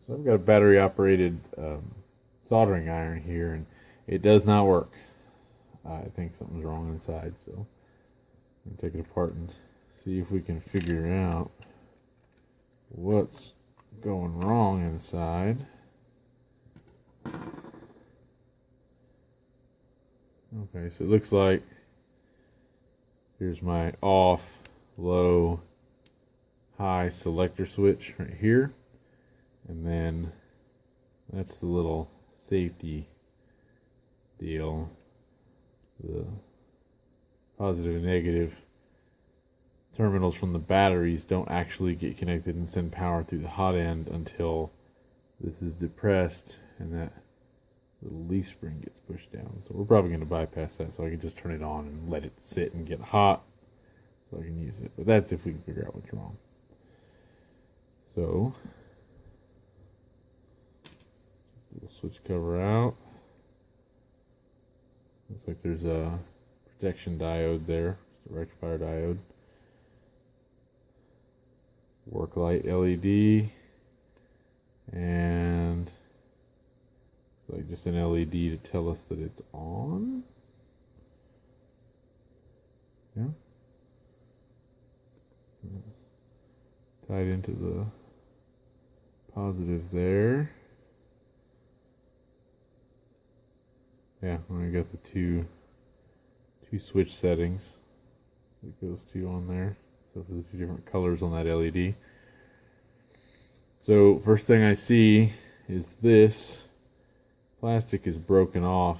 So I've got a battery operated soldering iron here, and it does not work. I think something's wrong inside, so I'm going to take it apart and see if we can figure out what's going wrong inside. Okay, so it looks like here's my off, low, high selector switch right here, and then that's the little safety deal. The positive and negative terminals from the batteries don't actually get connected and send power through the hot end until this is depressed and that little leaf spring gets pushed down. So we're probably going to bypass that so I can just turn it on and let it sit and get hot so I can use it. But that's if we can figure out what's wrong. So, we'll switch cover out. Looks like there's a protection diode there, just a rectifier diode. Work light LED, and it's like just an LED to tell us that it's on. Yeah. Tied into the positive there. Yeah, I got the two switch settings it goes to on there. So for the two different colors on that LED. So first thing I see is this plastic is broken off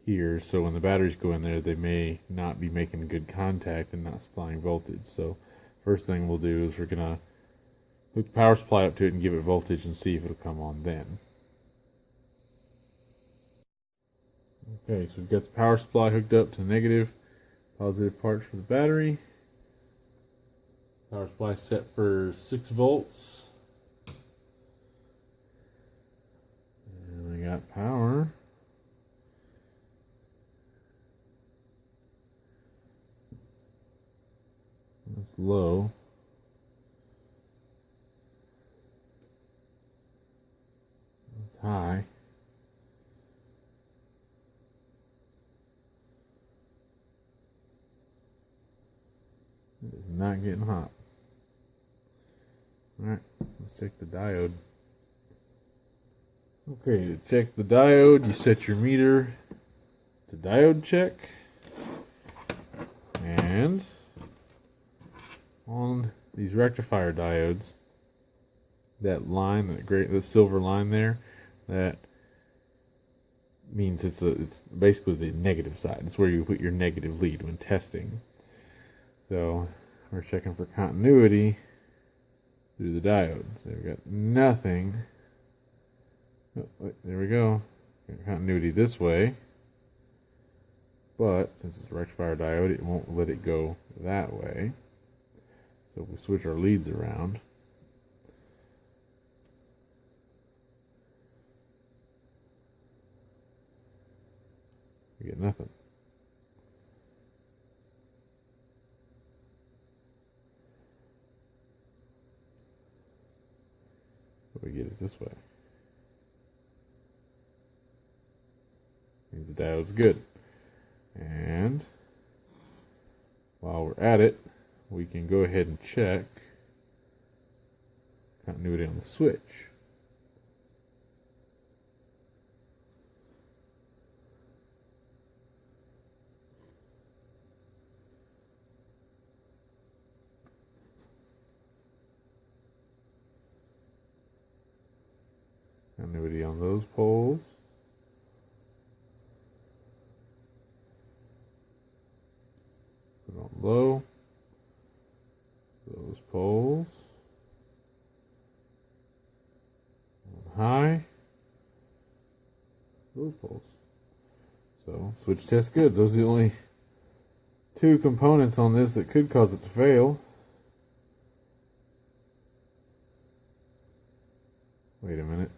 here, so when the batteries go in there they may not be making good contact and not supplying voltage. So first thing we'll do is we're gonna hook the power supply up to it and give it voltage and see if it'll come on then. Okay, so we've got the power supply hooked up to the negative, positive parts for the battery. Power supply set for 6 volts. And we got power. That's low. That's high. It is not getting hot. Alright, let's check the diode. Okay, to check the diode, you set your meter to diode check. And on these rectifier diodes, that line, that silver line there, that means it's basically the negative side. It's where you put your negative lead when testing. So we're checking for continuity through the diode. So we've got nothing. Oh, wait, there we go. Got continuity this way. But since it's a rectifier diode, it won't let it go that way. So if we switch our leads around, we get nothing. We get it this way. Means the diode's good. And while we're at it, we can go ahead and check continuity on the switch. Continuity on those poles. Put on low. Those poles. On high. Those poles. So switch test good. Those are the only two components on this that could cause it to fail. Wait a minute.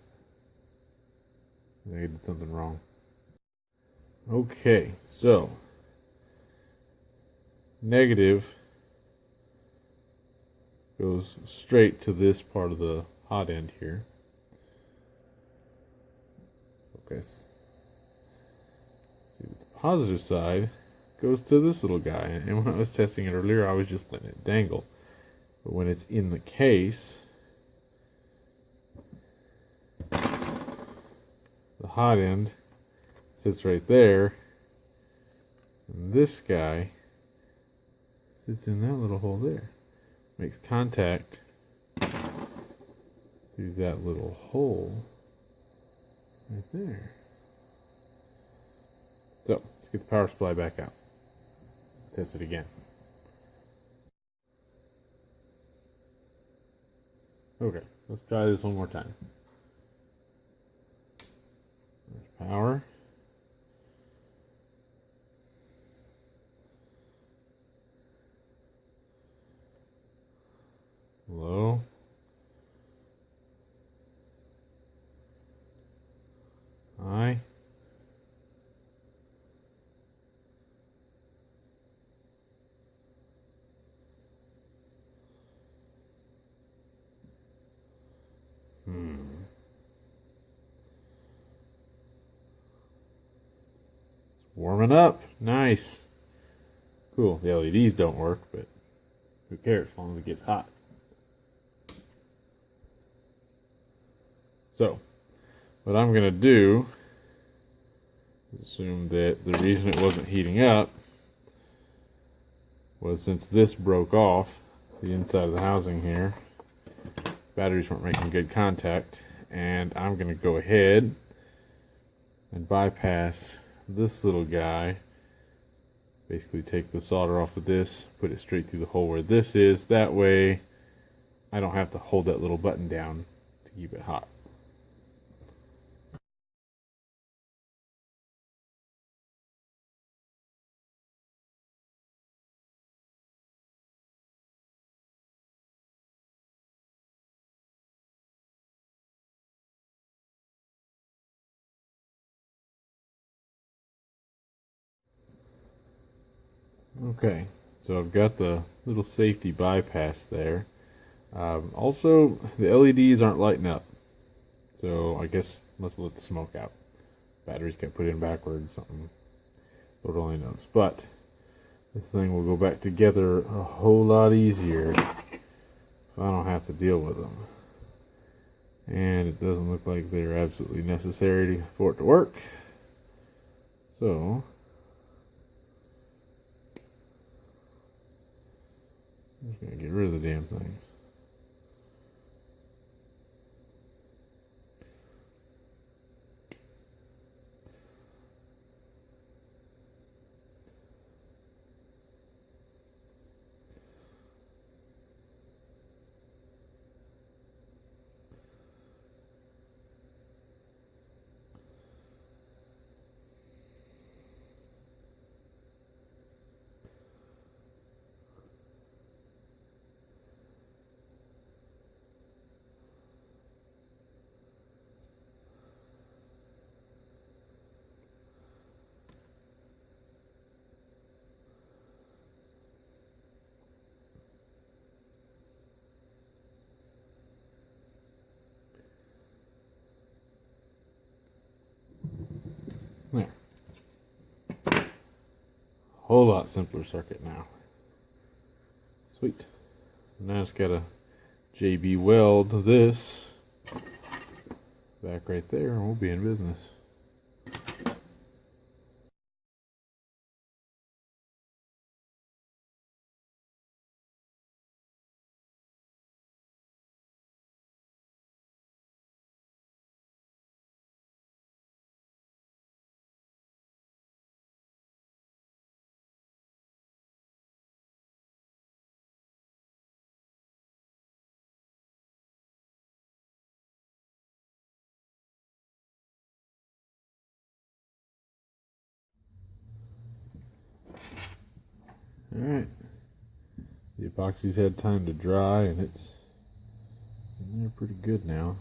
I did something wrong. Okay, so negative goes straight to this part of the hot end here. focus. See, the positive side goes to this little guy, and when I was testing it earlier, I was just letting it dangle. But when it's in the case, the hot end sits right there, and this guy sits in that little hole there. Makes contact through that little hole right there. So, let's get the power supply back out. Test it again. Okay, let's try this one more time. There's power. Low. High. Warming up. Nice. Cool. The LEDs don't work, but who cares as long as it gets hot. So, what I'm going to do is assume that the reason it wasn't heating up was since this broke off the inside of the housing here, batteries weren't making good contact, and I'm going to go ahead and bypass this little guy. Basically take the solder off of this, put it straight through the hole where this is. That way I don't have to hold that little button down to keep it hot. Okay, so I've got the little safety bypass there. Also, the LEDs aren't lighting up, so I guess let's let the smoke out. Batteries get put in backwards, something, Lord only knows. But this thing will go back together a whole lot easier if I don't have to deal with them. And it doesn't look like they're absolutely necessary for it to work. So I'm just going to get rid of the damn thing. There. Whole lot simpler circuit now. Sweet. Now it's got a JB weld this back right there and we'll be in business. Alright. The epoxy's had time to dry and it's in there pretty good now.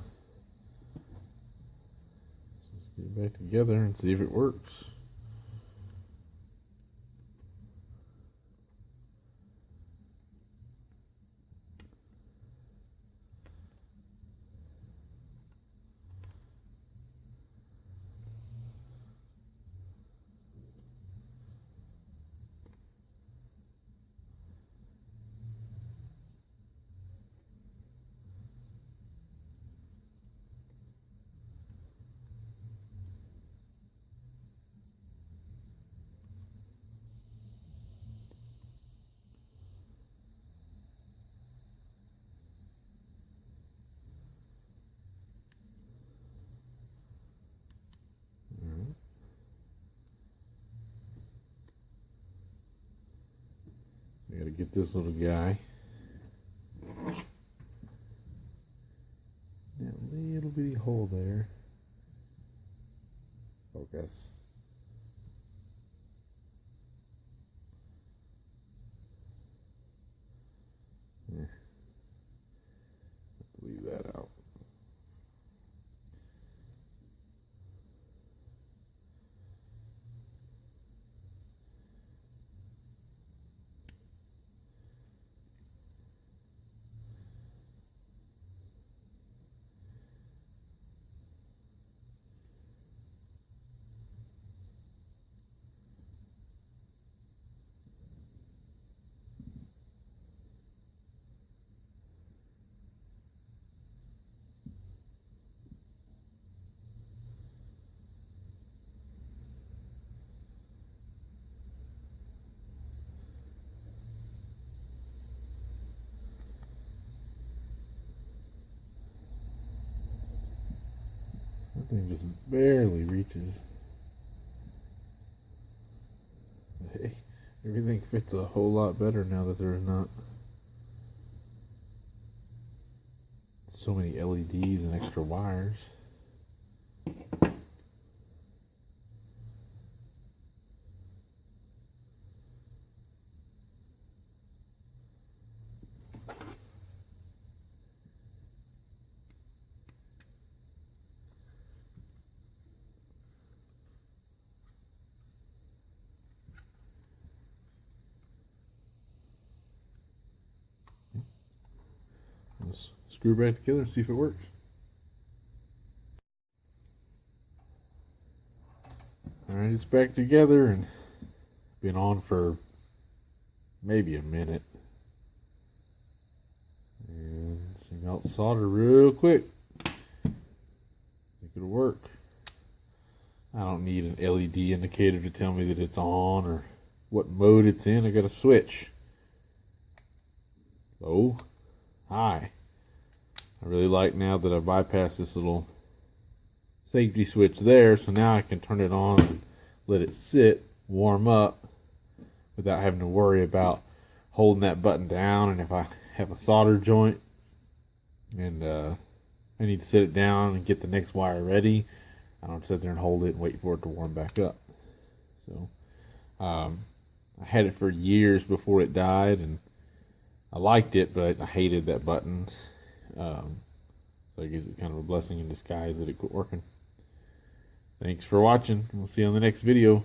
Let's get it back together and see if it works. get this little guy. Now, a little bitty hole there. Focus. Leave that out. That thing just barely reaches. Hey, everything fits a whole lot better now that there's not so many LEDs and extra wires. Let's screw it back together and see if it works. Alright, it's back together and been on for maybe a minute. And she melts solder real quick. Think it'll work. I don't need an LED indicator to tell me that it's on or what mode it's in. I got a switch. Low, high. I really like now that I bypassed this little safety switch there, so now I can turn it on and let it sit, warm up, without having to worry about holding that button down. And if I have a solder joint and I need to set it down and get the next wire ready, I don't sit there and hold it and wait for it to warm back up. So I had it for years before it died, and I liked it, but I hated that button. So I guess it's kind of a blessing in disguise that it quit working. Thanks for watching. We'll see you on the next video.